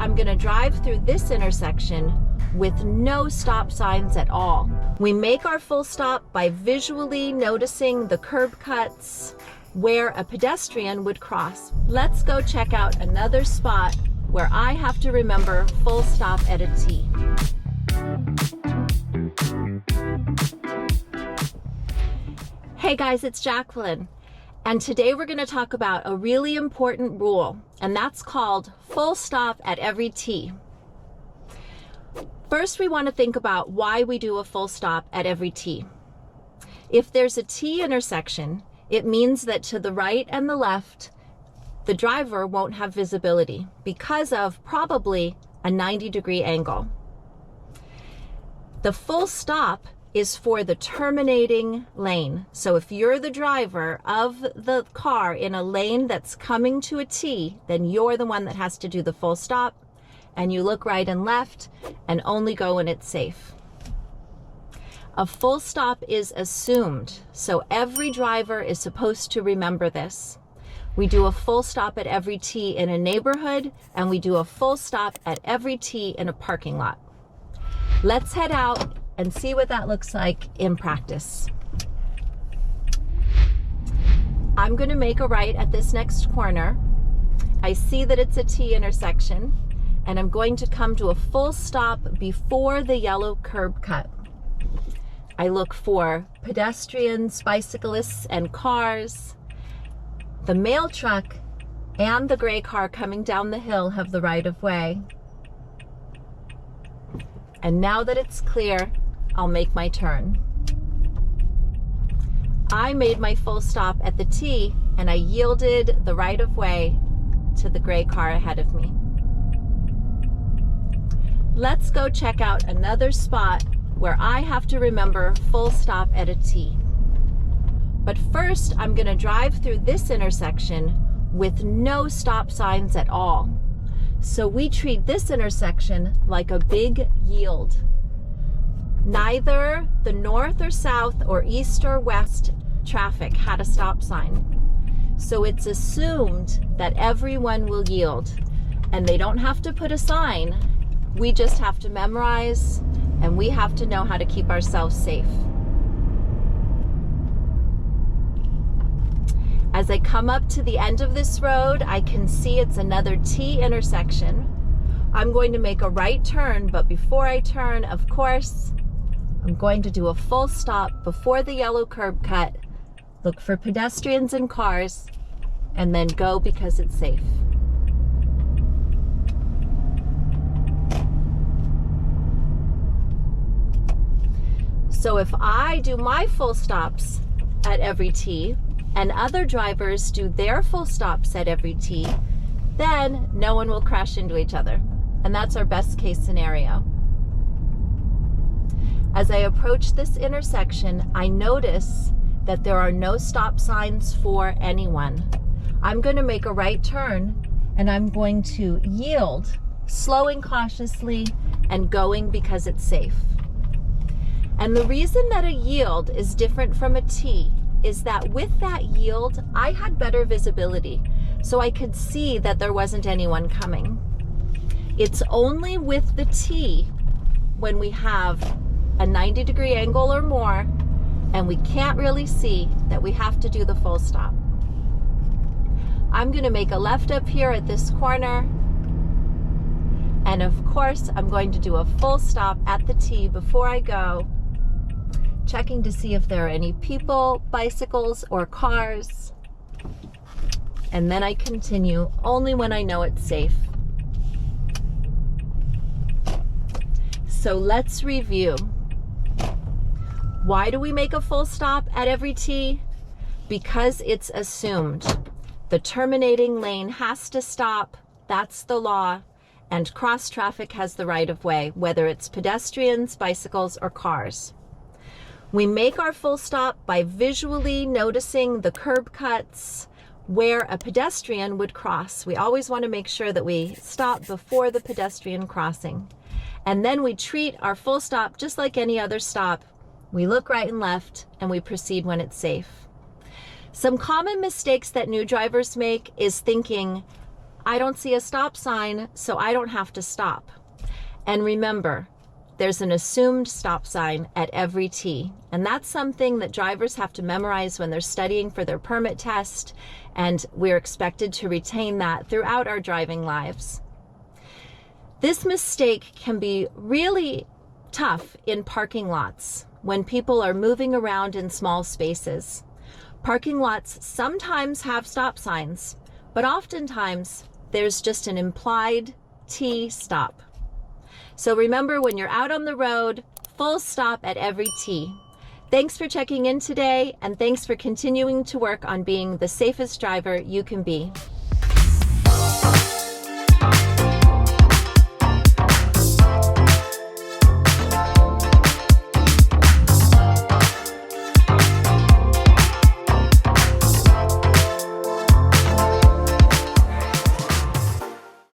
I'm going to drive through this intersection with no stop signs at all. We make our full stop by visually noticing the curb cuts where a pedestrian would cross. Let's go check out another spot where I have to remember full stop at a T. Hey guys, it's Jacqueline. And today we're going to talk about a really important rule, and that's called full stop at every T. First, we want to think about why we do a full stop at every T. If there's a T intersection, it means that to the right and the left, the driver won't have visibility because of probably a 90-degree angle. The full stop is for the terminating lane. So if you're the driver of the car in a lane that's coming to a T, then you're the one that has to do the full stop, and you look right and left and only go when it's safe. A full stop is assumed, so every driver is supposed to remember this. We do a full stop at every T in a neighborhood, and we do a full stop at every T in a parking lot. Let's head out and see what that looks like in practice. I'm going to make a right at this next corner. I see that it's a T intersection, and I'm going to come to a full stop before the yellow curb cut. I look for pedestrians, bicyclists, and cars. The mail truck and the gray car coming down the hill have the right of way. And now that it's clear, I'll make my turn. I made my full stop at the T, and I yielded the right of way to the gray car ahead of me. Let's go check out another spot where I have to remember full stop at a T. But first, I'm going to drive through this intersection with no stop signs at all. So we treat this intersection like a big yield. Neither the north or south or east or west traffic had a stop sign. So it's assumed that everyone will yield, and they don't have to put a sign. We just have to memorize, and we have to know how to keep ourselves safe. As I come up to the end of this road, I can see it's another T intersection. I'm going to make a right turn, but before I turn, of course, I'm going to do a full stop before the yellow curb cut, look for pedestrians and cars, and then go because it's safe. So if I do my full stops at every T, and other drivers do their full stops at every T, then no one will crash into each other. And that's our best case scenario. As I approach this intersection, I notice that there are no stop signs for anyone. I'm going to make a right turn, and I'm going to yield, slowing cautiously and going because it's safe. And the reason that a yield is different from a T is that with that yield, I had better visibility, so I could see that there wasn't anyone coming. It's only with the T, when we have a 90-degree angle or more, and we can't really see, that we have to do the full stop. I'm going to make a left up here at this corner, and of course, I'm going to do a full stop at the T before I go, checking to see if there are any people, bicycles, or cars. And then I continue only when I know it's safe. So let's review. Why do we make a full stop at every T? Because it's assumed. The terminating lane has to stop. That's the law. And cross traffic has the right of way, whether it's pedestrians, bicycles, or cars. We make our full stop by visually noticing the curb cuts where a pedestrian would cross. We always want to make sure that we stop before the pedestrian crossing. And then we treat our full stop just like any other stop. We look right and left, and we proceed when it's safe. Some common mistakes that new drivers make is thinking, I don't see a stop sign, so I don't have to stop. And remember, there's an assumed stop sign at every T. And that's something that drivers have to memorize when they're studying for their permit test. And we're expected to retain that throughout our driving lives. This mistake can be really tough in parking lots when people are moving around in small spaces. Parking lots sometimes have stop signs, but oftentimes there's just an implied T stop. So remember, when you're out on the road, full stop at every T. Thanks for checking in today, and thanks for continuing to work on being the safest driver you can be.